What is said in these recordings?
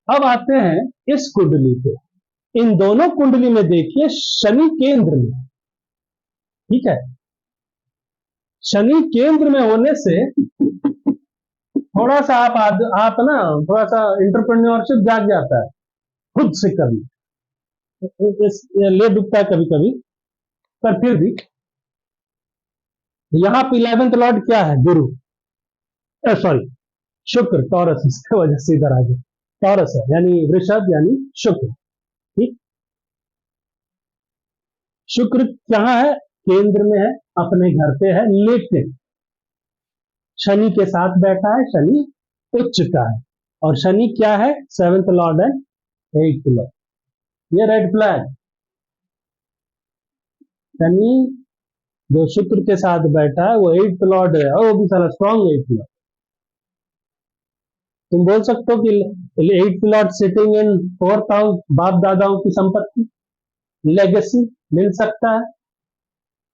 अब आते हैं इस कुंडली पे। इन दोनों कुंडली में देखिए शनि केंद्र में, ठीक है। शनि केंद्र में होने से थोड़ा सा आप ना थोड़ा सा इंटरप्रेन्योरशिप जाग जाता है खुद से कभी, ले डूबता है कभी कभी, पर फिर भी यहाँ पे 11th लॉर्ड क्या है? गुरु, सॉरी शुक्र, टॉरस, इसकी वजह से इधर आ गया। टॉरस है यानी वृषभ यानी शुक्र, ठीक। शुक्र कहाँ है? केंद्र में है, अपने घर पे है, लेकिन शनि के साथ बैठा है, शनि उच्च का है। और शनि क्या है? 7th लॉर्ड है, 8th लॉर्ड। ये रेड फ्लैग। शनि जो शुक्र के साथ बैठा है वो 8th लॉर्ड है, और वो भी सारा स्ट्रॉन्ग 8th लॉर्ड। तुम बोल सकते हो कि 8th lord sitting in 4th house, बाप दादाओं की संपत्ति, लेगेसी मिल सकता है।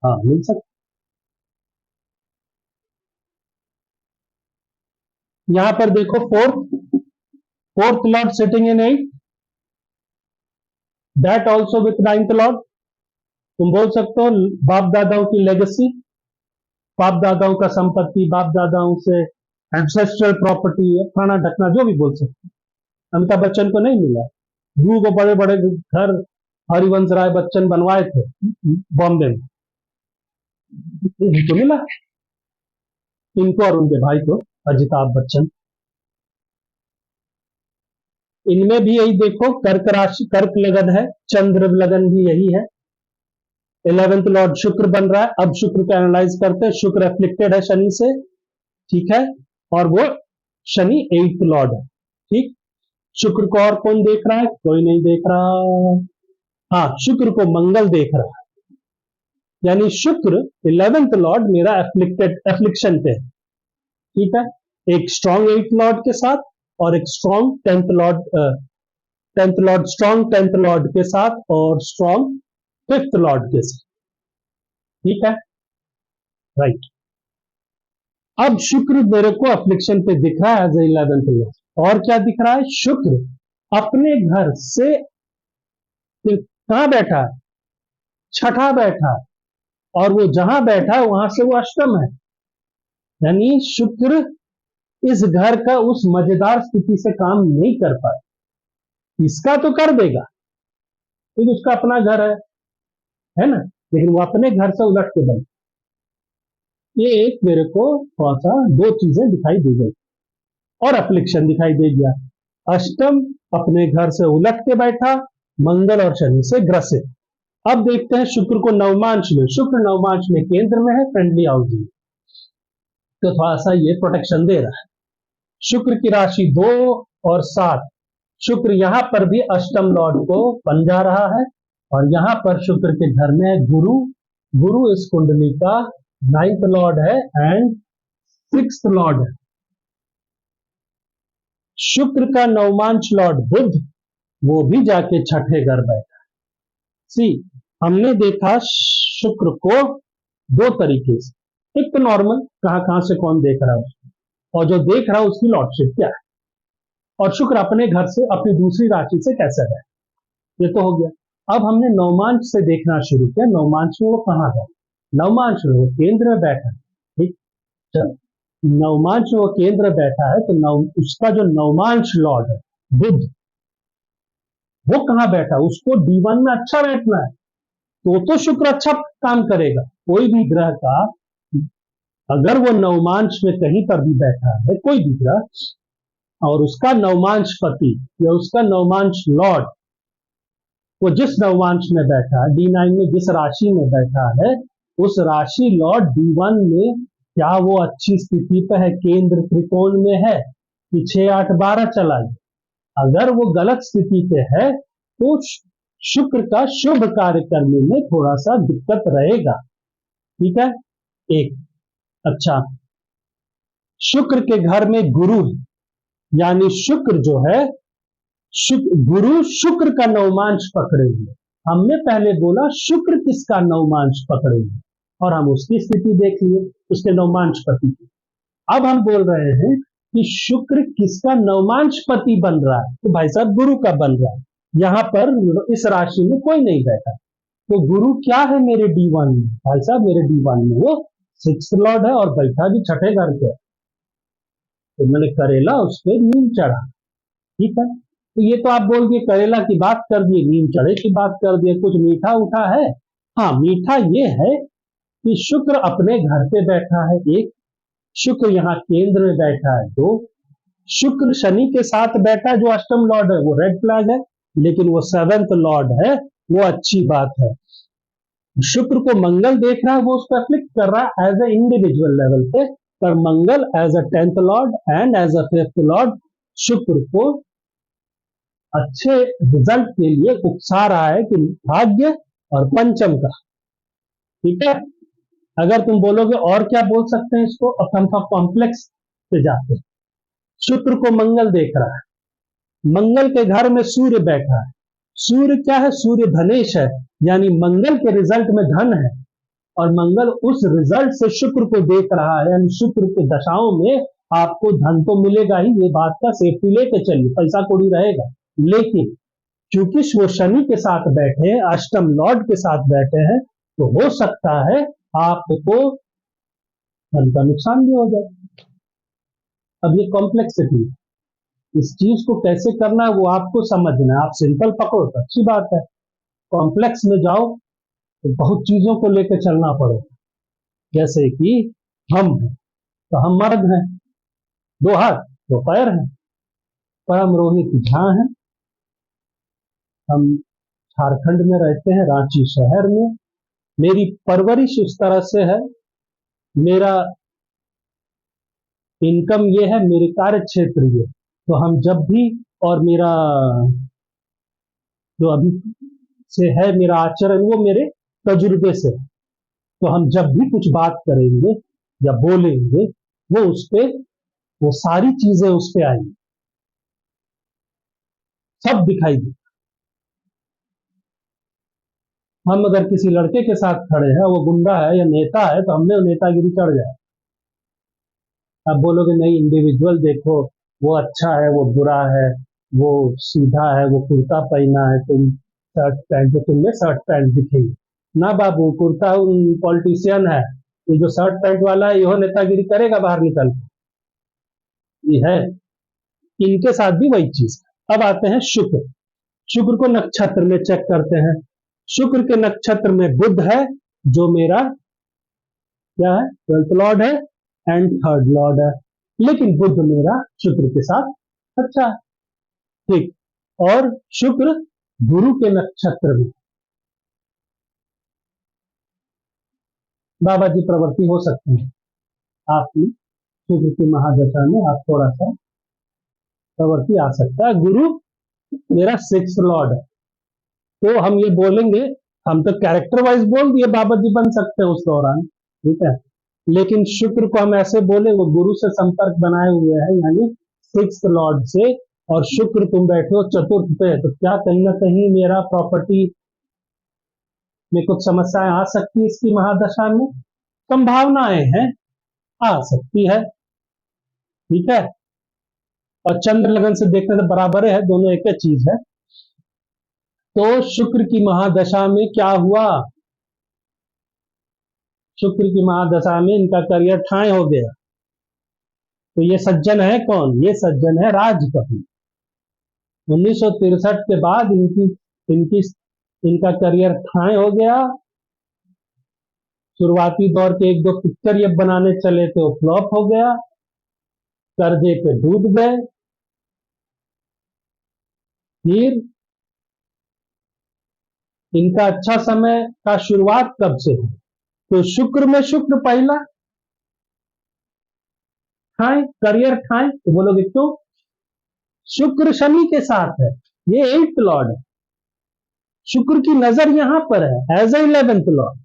हाँ मिल सकता है। यहां पर देखो fourth Lord sitting in 8, that also with 9th Lord. तुम बोल सकते हो बाप दादाओं की लेगेसी, बाप दादाओं का संपत्ति, बाप दादाओं से एंसेस्ट्रल प्रॉपर्टी, खाना ढकना, जो भी बोल सकते हो। अमिताभ बच्चन को नहीं मिला, ध्रुव को बड़े बड़े घर हरिवंश राय बच्चन बनवाए थे बॉम्बे में, इनको मिला, इनको और उनके भाई को, अजिताभ बच्चन। इनमें भी यही देखो, कर्क राशि, कर्क लगन है, चंद्र लगन भी यही है। 11th लॉर्ड शुक्र बन रहा है। अब शुक्र को एनालाइज करते हैं। शुक्र एफ्लिक्टेड है शनि से, ठीक है, और वो शनि 8th लॉर्ड है, ठीक। शुक्र को और कौन देख रहा है? कोई नहीं देख रहा। हाँ, शुक्र को मंगल देख रहा है, यानी शुक्र 11th लॉर्ड मेरा एफ्लिक्शन पे है, ठीक है। एक स्ट्रॉन्ग 8th लॉर्ड के साथ और एक strong 10th Lord strong 10th Lord के साथ और स्ट्रॉन्ग 5th लॉर्ड के साथ, ठीक है, राइट। अब शुक्र मेरे को अफ्लिक्शन पे दिख रहा है एज 11th लॉर्ड। और क्या दिख रहा है? शुक्र अपने घर से कहां बैठा है? छठा बैठा है, और वो जहां बैठा है वहां से वो अष्टम है, यानी शुक्र इस घर का उस मजेदार स्थिति से काम नहीं कर पाए। इसका तो कर देगा क्योंकि उसका अपना घर है ना, लेकिन वो अपने घर से उलट के बने। ये एक मेरे को थोड़ा सा दो चीजें दिखाई दी गई, और अफ्लिक्शन दिखाई दे गया। अष्टम अपने घर से उलट के बैठा, मंगल और शनि से ग्रसित। अब देखते हैं शुक्र को नवमांश में। शुक्र नवमांश में केंद्र में है, फ्रेंडली हाउसिंग, तो थोड़ा सा ये प्रोटेक्शन दे रहा है। शुक्र की राशि 2 और 7, शुक्र यहां पर भी अष्टम लॉर्ड को बन जा रहा है, और यहां पर शुक्र के घर में है गुरु। गुरु इस कुंडली का 9th लॉर्ड है एंड 6th लॉर्ड है। शुक्र का नवमांश लॉर्ड बुध, वो भी जाके छठे घर बैठा। सी, हमने देखा शुक्र को दो तरीके से, एक तो नॉर्मल, कहां कहां से कौन देख रहा है, और जो देख रहा है उसकी लॉर्डशिप क्या है, और शुक्र अपने घर से अपनी दूसरी राशि से कैसे है, ये तो हो गया। अब हमने नवमांश से देखना शुरू किया, नवमांश में वो कहां है। नवमांश में वो केंद्र में बैठा है, ठीक। चलो, नवमांश में वो केंद्र में बैठा है, तो उसका जो नवमांश लॉर्ड है बुध, वो कहां बैठा? उसको D1 में अच्छा बैठना है, तो शुक्र अच्छा काम करेगा। कोई भी ग्रह का अगर वो नवमांश में कहीं पर भी बैठा है, कोई भी ग्रह, और उसका नवमांश पति या उसका नवमांश लॉर्ड, वो जिस नवमांश में बैठा है, D9 में जिस राशि में बैठा है, उस राशि लॉर्ड D1 में क्या वो अच्छी स्थिति पे है, केंद्र त्रिकोण में है कि 6, 8, 12 चला है? अगर वो गलत स्थिति पे है तो शुक्र का शुभ कार्य करने में थोड़ा सा दिक्कत रहेगा, ठीक है। एक, अच्छा, शुक्र के घर में गुरु है, यानी शुक्र जो है, गुरु शुक्र का नवमांश पकड़े हुए। हमने पहले बोला शुक्र किसका नवमांश पकड़े हुए, और हम उसकी स्थिति देख लिए, उसके नवमांश पति की। अब हम बोल रहे हैं कि शुक्र किसका नवमांशपति बन रहा है, तो भाई साहब गुरु का बन रहा है। यहां पर इस राशि में कोई नहीं बैठा, तो गुरु क्या है मेरे D1 में, भाई साहब मेरे D1 में वो 6th लॉर्ड है और बैठा भी छठे घर पे। तो मैंने करेला उस पर नीम चढ़ा, ठीक है। तो ये तो आप बोल दिए करेला की बात कर दिए, नीम चढ़े की बात कर दिए, कुछ मीठा उठा है? हाँ, मीठा ये है कि शुक्र अपने घर पे बैठा है, एक शुक्र यहाँ केंद्र में बैठा है, दो शुक्र शनि के साथ बैठा है जो अष्टम लॉर्ड है, वो रेड फ्लैग है, लेकिन वो 7th लॉर्ड है, वो अच्छी बात है। शुक्र को मंगल देख रहा है, वो उसको अफ्लिक्ट कर रहा है एज ए इंडिविजुअल लेवल पे, पर Mangal as a 10th lord and as a 5th lord Shukra को अच्छे रिजल्ट के लिए उकसा रहा है कि भाग्य और पंचम का, ठीक है। अगर तुम बोलोगे और क्या बोल सकते हैं इसको, और कॉम्प्लेक्स पे जाते हैं। शुक्र को मंगल देख रहा है, मंगल के घर में सूर्य बैठा है, सूर्य क्या है, सूर्य धनेश है, यानी मंगल के रिजल्ट में धन है, और मंगल उस रिजल्ट से शुक्र को देख रहा है, यानी शुक्र के दशाओं में आपको धन तो मिलेगा ही, ये बात का सेफ्टी लेके चलिए, पैसा कौड़ी रहेगा। लेकिन क्योंकि वो शनि के साथ बैठे हैं, अष्टम लॉर्ड के साथ बैठे हैं, तो हो सकता है आपको धन का नुकसान भी हो जाए। अब ये कॉम्प्लेक्सिटी, इस चीज को कैसे करना है वो आपको समझना है। आप सिंपल पकड़ो तो अच्छी बात है, कॉम्प्लेक्स में जाओ तो बहुत चीजों को लेकर चलना पड़ेगा। जैसे कि हम हैं, तो हम मर्द हैं, 2 हाथ 2 पैर हैं, परम रोहित झा हैं, हम झारखंड में रहते हैं, रांची शहर में, मेरी परवरिश इस तरह से है, मेरा इनकम ये है, मेरे कार्य क्षेत्र ये, तो हम जब भी, और मेरा जो अभी से है मेरा आचरण वो मेरे तजुर्बे से है, तो हम जब भी कुछ बात करेंगे या बोलेंगे वो उस पे, वो सारी चीजें उस पे आएंगी, सब दिखाई दे। हम अगर किसी लड़के के साथ खड़े हैं, वो गुंडा है या नेता है, तो हमने नेतागिरी चढ़ जाए। आप बोलोगे नहीं इंडिविजुअल देखो, वो अच्छा है, वो बुरा है, वो सीधा है, वो कुर्ता पहना है, तुम शर्ट पहन के, तुमने शर्ट पैंट दिखेगी ना बाबू, कुर्ता पॉलिटिशियन है, ये जो शर्ट पैंट वाला है यह नेतागिरी करेगा बाहर निकल के, ये है। इनके साथ भी वही चीज। अब आते हैं शुक्र, शुक्र को नक्षत्र में चेक करते हैं। शुक्र के नक्षत्र में बुध है, जो मेरा क्या है, 12th लॉर्ड है एंड 3rd लॉर्ड है, लेकिन बुध मेरा शुक्र के साथ अच्छा है, ठीक। और शुक्र गुरु के नक्षत्र में, बाबा जी प्रवृत्ति हो सकती है आपकी, शुक्र की महादशा में आप थोड़ा सा प्रवृत्ति आ सकता है। गुरु मेरा 6th लॉर्ड है, तो हम ये बोलेंगे, हम तो कैरेक्टर वाइज बोल दिए बाबा जी बन सकते हैं उस दौरान, ठीक है, लेकिन शुक्र को हम ऐसे बोले वो गुरु से संपर्क बनाए हुए हैं, यानी 6th लॉर्ड से, और शुक्र तुम बैठे हो 4th पे, तो क्या कहीं ना कहीं मेरा प्रॉपर्टी में कुछ समस्याएं आ सकती है इसकी महादशा में, संभावनाएं हैं, आ सकती है, ठीक है। और चंद्र लगन से देखने से बराबर है, दोनों एक ही चीज है। तो शुक्र की महादशा में क्या हुआ, शुक्र की महादशा में इनका करियर ठाए हो गया। तो ये सज्जन है कौन, ये सज्जन है राज कपूर। 1963 के बाद इनकी इनका करियर ठाए हो गया। शुरुआती दौर के 1-2 पिक्चर ये बनाने चले थे, वो फ्लॉप हो गया, कर्जे पे डूब गए। फिर इनका अच्छा समय का शुरुआत कब से है, तो शुक्र में शुक्र पहला ठाए, करियर ठाए, तो बोलोगे क्यों, शुक्र शनि के साथ है, ये 8th लॉर्ड है, शुक्र की नजर यहां पर है as a 11th lord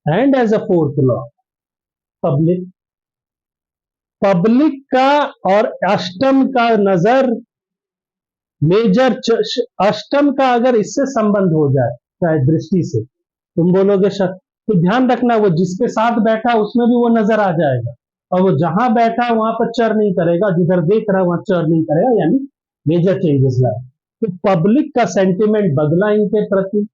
and as a 4th lord. Public, public का और अष्टम का नजर मेजर, अष्टम का अगर इससे संबंध हो जाए चाहे दृष्टि से, तुम बोलोगे तो ध्यान रखना वो जिसके साथ बैठा उसमें भी वो नजर आ जाएगा, और वो जहां बैठा है वहां पर चर नहीं करेगा, जिधर देख रहा है वहां चर नहीं करेगा, यानी मेजर चेंजेस लाए। तो पब्लिक का सेंटिमेंट बदला इनके प्रति,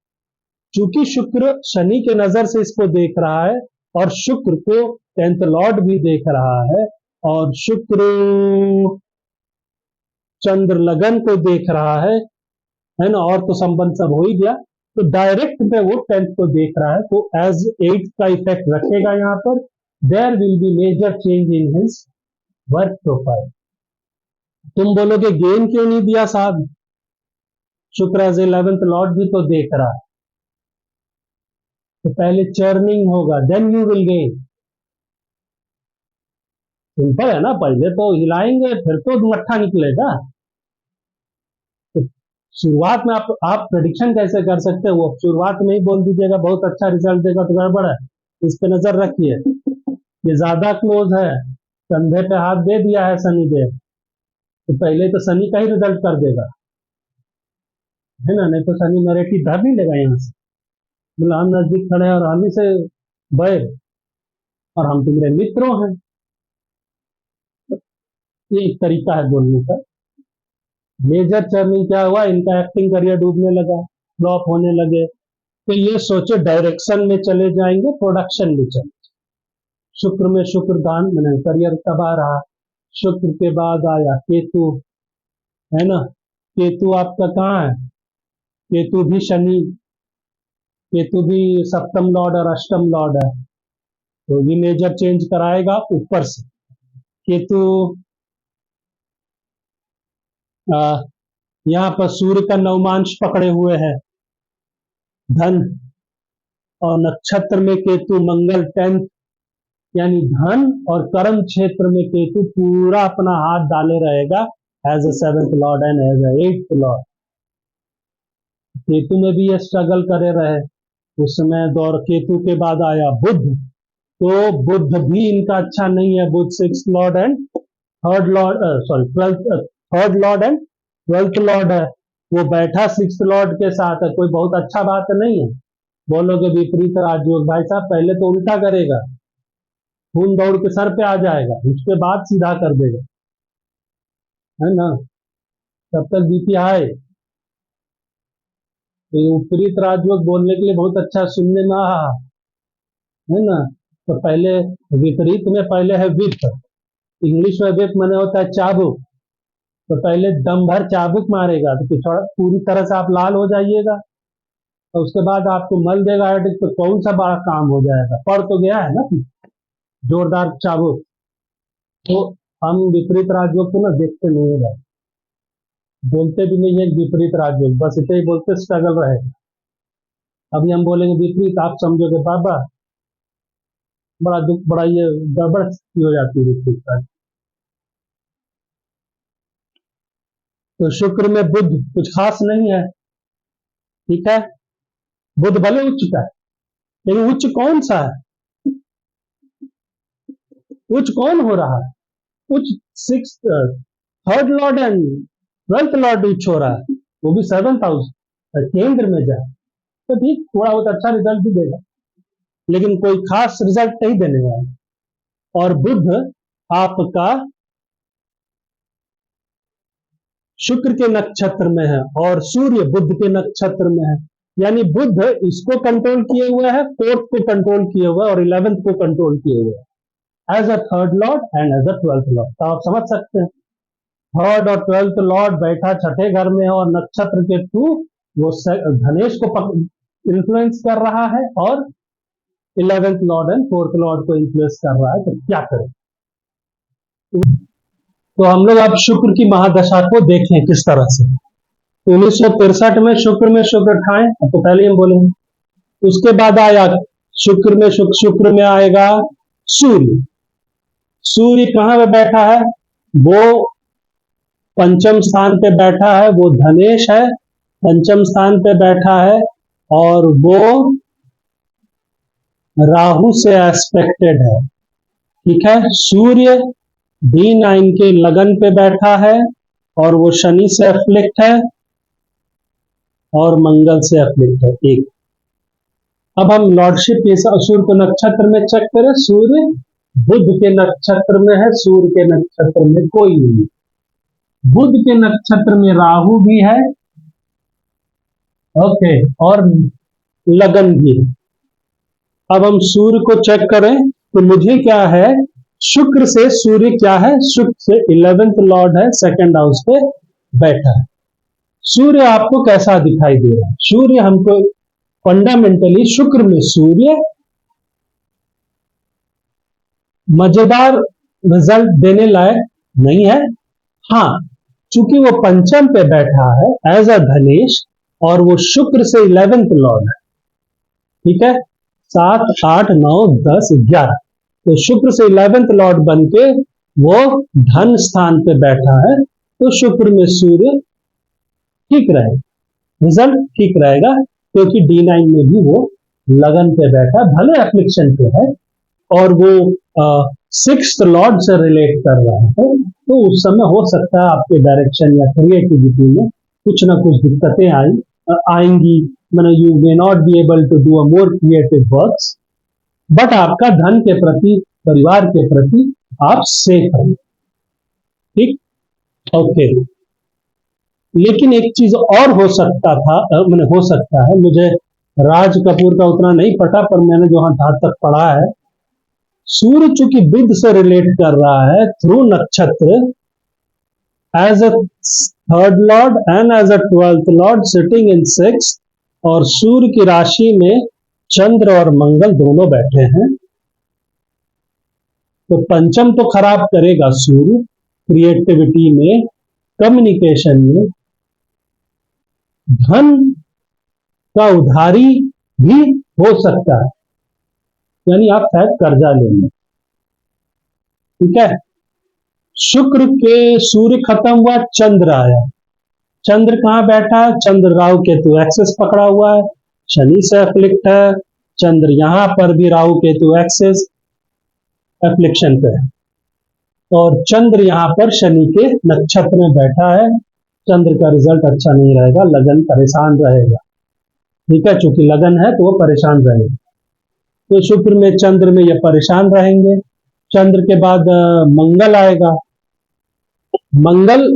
चूंकि शुक्र शनि के नजर से इसको देख रहा है, और शुक्र को 10th लॉर्ड भी देख रहा है, और शुक्र चंद्र लगन को देख रहा है ना, और तो संबंध सब हो ही गया। तो डायरेक्ट में वो 10th को देख रहा है, तो एज 8th का इफेक्ट रखेगा यहाँ पर। There will be major change in his work profile. तुम बोलोगे गेन क्यों नहीं दिया साहब, शुक्र एज 11th लॉर्ड भी तो देख रहा है। तो पहले चर्निंग होगा, then you will gain. Simple है ना, पहले तो हिलाएंगे फिर तो मट्ठा निकलेगा। तो शुरुआत में आप प्रेडिक्शन कैसे कर सकते हो, वो शुरुआत में ही बोल दीजिएगा बहुत अच्छा रिजल्ट देगा तो गड़बड़ है। इस पे नजर रखिए, ये ज्यादा क्लोज है, कंधे पे हाथ दे दिया है शनि देव, तो पहले तो शनि का ही रिजल्ट कर देगा, है ना, नहीं तो शनि नरेटिव धर नहीं लेगा यहाँ से, बोला हम नजदीक खड़े हैं और हम ही से बैर, और हम तुम्हारे मित्रों हैं। ये एक तरीका है बोलने का। मेजर चर्निंग क्या हुआ, इनका एक्टिंग करियर डूबने लगा, फ्लॉप होने लगे। तो ये सोचो डायरेक्शन में चले जाएंगे, प्रोडक्शन में चले। शुक्र में शुक्र दान मैंने करियर तबाह रहा। शुक्र के बाद आया केतु, है ना, केतु आपका कहाँ है, केतु भी शनि, केतु भी सप्तम लॉर्ड और अष्टम लॉर्ड है, तो भी मेजर चेंज कराएगा ऊपर से। केतु यहाँ पर सूर्य का नवमांश पकड़े हुए है, धन, और नक्षत्र में केतु मंगल 10th, यानी धन और कर्म क्षेत्र में केतु पूरा अपना हाथ डाले रहेगा as a 7th lord and as a 8th lord. Ketu में भी ये स्ट्रगल करे रहे, उस समय दौर केतु के बाद आया बुध, तो बुध भी इनका अच्छा नहीं है। बुध 6th Lord and third Lord, sorry 12th, third lord and 12th Lord है, वो बैठा 6th लॉर्ड के साथ है, कोई बहुत अच्छा बात नहीं है। बोलोगे विपरीत राजयोग, भाई साहब पहले तो उल्टा करेगा, खून दौड़ के सर पे आ जाएगा, उसके बाद सीधा कर देगा, है ना, तब तक बीपी हाई। तो विपरीत राजयोग बोलने के लिए बहुत अच्छा सुनने में आ, है ना। तो पहले विपरीत में पहले है विप, इंग्लिश में विप मैंने होता है चाबुक, तो पहले दम भर चाबुक मारेगा तो पिछड़ा पूरी तरह से आप लाल हो जाइएगा, और उसके बाद आपको मल देगा तो कौन सा बड़ा काम हो जाएगा, पड़ तो गया है ना जोरदार चाबुक। तो हम विपरीत राजयोग को ना देखते नहीं है, बोलते भी नहीं है विपरीत राजयोग, बस इतना ही बोलते स्ट्रगल रहेगा। अभी हम बोलेंगे विपरीत, आप समझोगे बाबा बड़ा दुख, बड़ा ये गड़बड़ हो जाती है विपरीत राजयोग। तो शुक्र में बुध कुछ खास नहीं है, ठीक है, बुध भले उच्च का है, लेकिन उच्च कौन सा है, उच्च कौन हो रहा है, उच्च 6th third lord and 12th Lord उच्च हो रहा है, वो भी 7th हाउस केंद्र में जाए, तो ठीक थोड़ा बहुत अच्छा रिजल्ट भी देगा, लेकिन कोई खास रिजल्ट नहीं देने वाला। और बुध आपका शुक्र के नक्षत्र में है और सूर्य बुध के नक्षत्र में है, यानी बुध इसको कंट्रोल किए हुए है, 4th को कंट्रोल किए हुए और 11th को कंट्रोल किए हुए as a third lord and as a 12th lord. तो आप समझ सकते हैं, थर्ड और 12th लॉर्ड बैठा छठे घर में है और नक्षत्र के थ्रू वो धनेश को इन्फ्लुएंस कर रहा है और 11th lord and 4th Lord को इन्फ्लुएंस कर रहा है, तो क्या करें। तो हम लोग अब शुक्र की महादशा को देखें किस तरह से। 1963 में शुक्र ठाए, अब तो पहले हम बोलेंगे। उसके बाद आया शुक्र में आएगा सूर्य। सूर्य कहाँ पे बैठा है, वो पंचम स्थान पे बैठा है, वो धनेश है, पंचम स्थान पे बैठा है, और वो राहु से एस्पेक्टेड है, ठीक है। सूर्य D9 के लगन पे बैठा है और वो शनि से अफ्लिक्ट है और मंगल से अफ्लिक्ट है, एक। अब हम लॉर्डशिप इस असुर को नक्षत्र में चेक करें, सूर्य बुध के नक्षत्र में है, सूर्य के नक्षत्र में कोई नहीं। बुध के नक्षत्र में राहु भी है, ओके, और लगन भी है। अब हम सूर्य को चेक करें तो मुझे क्या है, शुक्र से सूर्य क्या है, शुक्र से 11th लॉर्ड है, सेकंड हाउस पे बैठा है। सूर्य आपको कैसा दिखाई दे रहा है? सूर्य हमको फंडामेंटली, शुक्र में सूर्य मजेदार रिजल्ट देने लायक नहीं है। हाँ, चूंकि वो पंचम पे बैठा है एज अ धनेश, और वो शुक्र से 11th लॉर्ड है, ठीक है, 7, 8, 9, 10, 11, तो शुक्र से 11th लॉर्ड बन के वो धन स्थान पे बैठा है, तो शुक्र में सूर्य ठीक रहेगा, रिजल्ट ठीक रहेगा, क्योंकि D9 में भी वो लगन पे बैठा, भले एप्लीकेशन पे है, और वो 6th लॉर्ड से रिलेट कर रहा है, तो उस समय हो सकता है आपके डायरेक्शन या क्रिएटिविटी में कुछ ना कुछ दिक्कतें आएंगी, मैंने you may not be able to do a more creative works, but आपका धन के प्रति, परिवार के प्रति आप सेफ हैं, ठीक, ओके। लेकिन एक चीज और हो सकता था, मैंने हो सकता है, मुझे राज कपूर का उतना नहीं पता, पर मैंने जो जहां तक पढ़ा है, सूर्य चूंकि बुध से रिलेट कर रहा है थ्रू नक्षत्र, as a third lord and as a 12th lord sitting in 6, और सूर्य की राशि में चंद्र और मंगल दोनों बैठे हैं, तो पंचम तो खराब करेगा सूर्य, क्रिएटिविटी में, कम्युनिकेशन में, धन का उधारी भी हो सकता है, यानी आप शायद कर्जा लेंगे, ठीक है। शुक्र के सूर्य खत्म हुआ, चंद्र आया, चंद्र कहां बैठा है, चंद्र राहु केतु एक्सेस पकड़ा हुआ है, शनि से अफ्लिक्ट है, चंद्र यहां पर भी राहु केतु एक्सेस एप्लिक्शन पे है, और चंद्र यहां पर शनि के नक्षत्र में बैठा है, चंद्र का रिजल्ट अच्छा नहीं रहेगा, लगन परेशान रहेगा, ठीक है, चूंकि लगन है तो वो परेशान रहेगा, तो शुक्र में चंद्र में ये परेशान रहेंगे। चंद्र के बाद मंगल आएगा, मंगल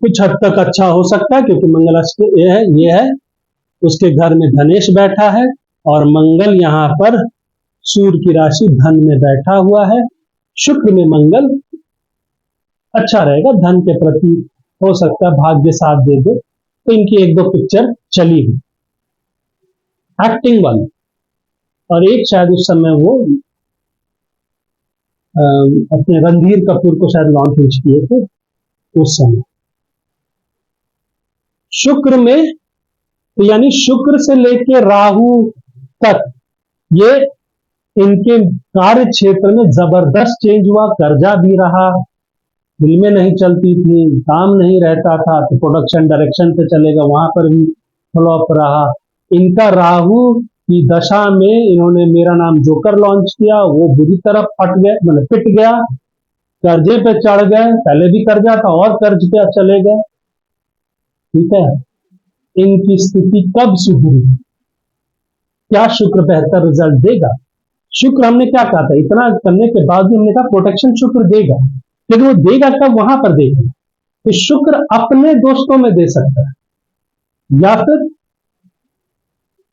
कुछ हद तक अच्छा हो सकता है, क्योंकि मंगल ये है, उसके घर में धनेश बैठा है, और मंगल यहाँ पर सूर्य की राशि धन में बैठा हुआ है, शुक्र में मंगल अच्छा रहेगा, धन के प्रति हो सकता है भाग्य साथ दे दे, तो इनकी एक दो पिक्चर चली हुई एक्टिंग वाली, और एक शायद उस समय वो अपने रणधीर कपूर को शायद लॉन्च किए थे उस समय। शुक्र में, यानी शुक्र से लेके राहु तक ये इनके कार्य क्षेत्र में जबरदस्त चेंज हुआ, कर्जा भी रहा, फिल्में नहीं चलती थी, काम नहीं रहता था, तो प्रोडक्शन डायरेक्शन पे चलेगा, वहां पर भी फ्लॉप रहा। इनका राहु की दशा में इन्होंने मेरा नाम जोकर लॉन्च किया, वो बुरी तरह फट गए, मतलब पिट गया, कर्जे पे चढ़ गए, पहले भी कर्जा था और कर्ज पे चले गए, ठीक है। इनकी स्थिति कब सुधरी, क्या शुक्र बेहतर रिजल्ट देगा? शुक्र, हमने क्या कहा था, इतना करने के बाद भी हमने कहा प्रोटेक्शन शुक्र देगा, लेकिन वो देगा कब, वहां पर देगा, तो शुक्र अपने दोस्तों में दे सकता है, या फिर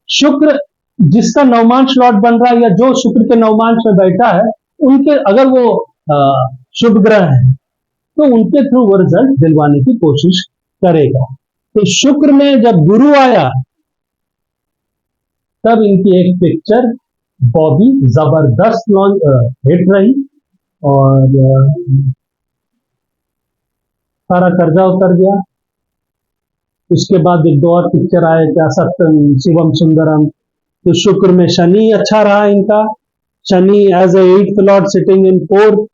शुक्र जिसका नवमांश लॉर्ड बन रहा है, या जो शुक्र के नवमांश में बैठा है, उनके अगर वो शुभ ग्रह है, तो उनके थ्रू वो रिजल्ट दिलवाने की कोशिश करेगा। तो शुक्र में जब गुरु आया, तब इनकी एक पिक्चर बॉबी जबरदस्त हिट रही, और सारा कर्जा उतर गया। उसके बाद एक दो और पिक्चर आए, क्या सत्यम शिवम सुंदरम, तो शुक्र में शनि अच्छा रहा इनका, Shani as a 8th lord sitting in 4th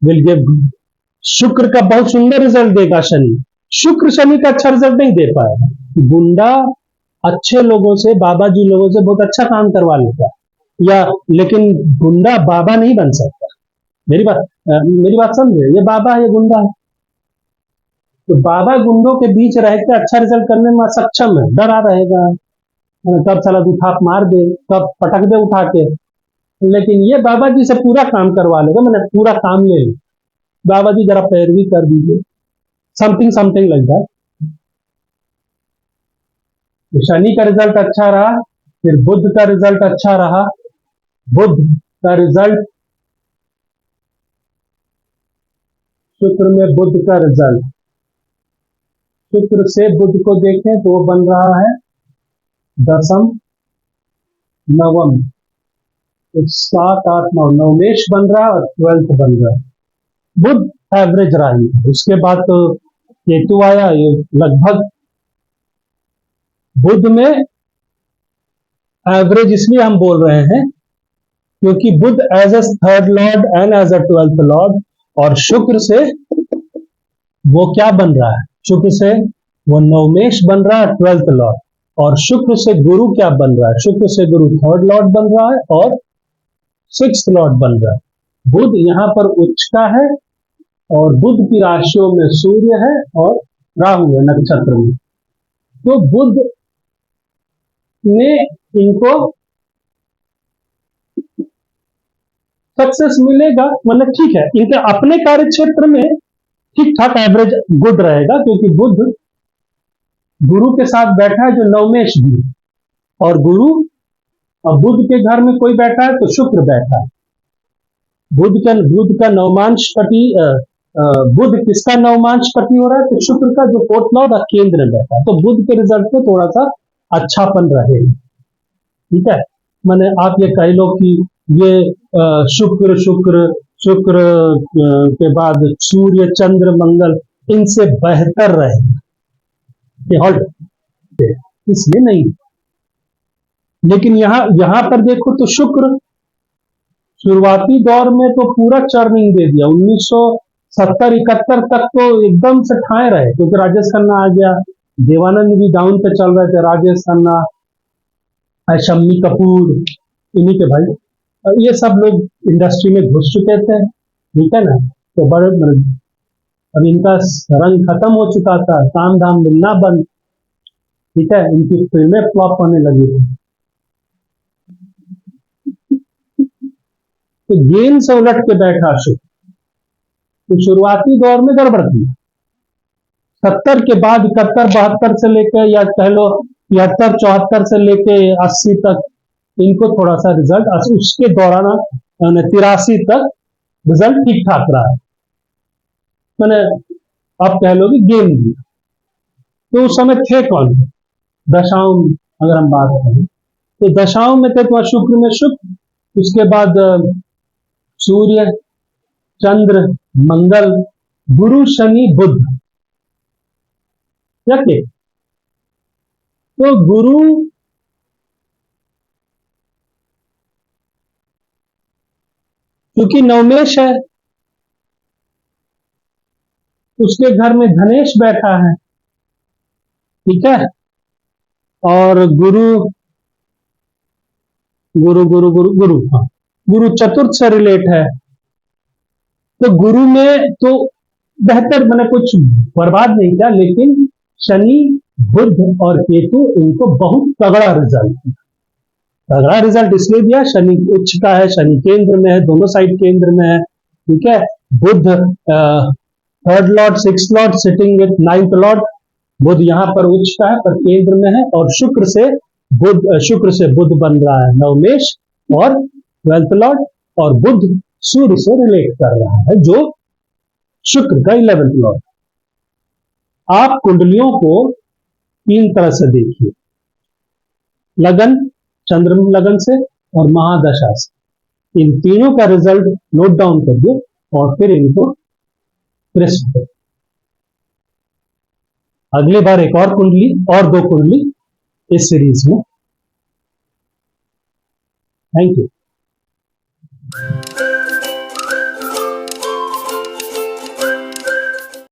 will give, Shukra का बहुत सुंदर रिजल्ट देगा शनि, शुक्र शनि का अच्छा रिजल्ट नहीं दे पाएगा, गुंडा अच्छे लोगों से, बाबा जी लोगों से बहुत अच्छा काम करवा लेता है, या लेकिन गुंडा बाबा नहीं बन सकता, मेरी बात समझे, ये बाबा है, ये गुंडा है, तो बाबा गुंडों के बीच रह के अच्छा रिजल्ट करने में सक्षम है, डरा रहेगा, कब साला थाप मार दे, कब पटक दे उठा के, लेकिन ये बाबा जी से पूरा काम करवा लेगा, मैंने पूरा काम ले लो, बाबा जी जरा पैरवी कर दीजिए, something something like that. Shani का रिजल्ट अच्छा रहा, फिर बुध का रिजल्ट अच्छा रहा। बुध का रिजल्ट, शुक्र में बुध का रिजल्ट, शुक्र से बुध को देखें तो वो बन रहा है दसम नवम, 7 8 9, नवमेश बन रहा है और 12th बन रहा है। बुध एवरेज रही, उसके बाद तो केतु आया, ये लगभग बुध में एवरेज इसलिए हम बोल रहे हैं क्योंकि Budh as a 3rd lord and as a 12th lord, और शुक्र से वो क्या बन रहा है, शुक्र से वो नवमेश बन रहा है 12th लॉर्ड, और शुक्र से गुरु क्या बन रहा है, शुक्र से गुरु 3rd लॉर्ड बन रहा है और 6th लॉर्ड बन रहा है। बुध यहां पर उच्च का है और बुध की राशियों में सूर्य है और राहु है नक्षत्र में। तो बुध ने इनको सक्सेस मिलेगा, मतलब ठीक है, इनके अपने कार्य क्षेत्र में ठीक ठाक एवरेज गुड रहेगा, क्योंकि बुध गुरु के साथ बैठा है जो नवमेश भी, और गुरु और बुध के घर में कोई बैठा है तो शुक्र बैठा है। बुध का नवमांश पति, बुध किसका नवमांश पति हो रहा है, तो शुक्र का, जो 4th लॉर्ड केंद्र में बैठा है। तो बुध के रिजल्ट में थोड़ा सा अच्छापन रहेगा, ठीक है। मैंने आप ये कह लो कि ये शुक्र शुक्र शुक्र के बाद सूर्य चंद्र मंगल इनसे बेहतर रहेगा, इसलिए नहीं। लेकिन यहां पर देखो तो शुक्र शुरुआती दौर में तो पूरा चर्निंग दे दिया, 1970-71 तक तो एकदम से ठाए रहे, क्योंकि राजेश खन्ना आ गया, देवानंद भी डाउन पे चल रहे थे, राजेश खन्ना, शम्मी कपूर, इन्हीं के भाई, ये सब लोग इंडस्ट्री में घुस चुके थे, ठीक है ना। तो बड़े अब इनका रंग खत्म हो चुका था, काम धाम मिलना बंद, ठीक है, इनकी फिल्में फ्लॉप होने लगी थी। तो गेम से उलट के बैठा शुक्र, तो शुरुआती दौर में गड़बड़ थी, 70 के बाद 71-72 से लेकर, या कह लो 73-74 से लेके 80 तक इनको थोड़ा सा रिजल्ट, उसके दौरान 83 तक रिजल्ट ठीक ठाक रहा है, मैंने आप कह लो कि गेम दिया। तो उस समय थे कौन, दशाओं अगर हम बात करें तो दशाओं में थे तो शुक्र में शुक्र, उसके बाद सूर्य चंद्र मंगल गुरु शनि बुध, ठीक। तो गुरु क्योंकि नवमेश है, उसके घर में धनेश बैठा है, ठीक है, और गुरु गुरु गुरु गुरु गुरु हाँ, गुरु चतुर्थ से रिलेट है। तो गुरु में तो बेहतर, मैंने कुछ बर्बाद नहीं किया, लेकिन शनि बुध और केतु इनको बहुत तगड़ा रिजल्ट, तगड़ा रिजल्ट इसलिए दिया, शनि उच्च का है, शनि केंद्र में है, दोनों साइड केंद्र में है, ठीक है। Budh 3rd lord 6th lord sitting with 9th lord, Budh यहां पर उच्च का है पर केंद्र में है, और शुक्र से बुध बन रहा है नवमेश और 12th लॉर्ड, और बुध सूर्य से रिलेट कर रहा है जो शुक्र का 11th लॉर्ड। आप कुंडलियों को 3 तरह से देखिए, लगन, चंद्र लगन से और महादशा से, इन तीनों का रिजल्ट नोट डाउन करिए और फिर इनको प्रेस करिए। अगली बार एक और कुंडली और 2 कुंडली इस सीरीज में। Thank you.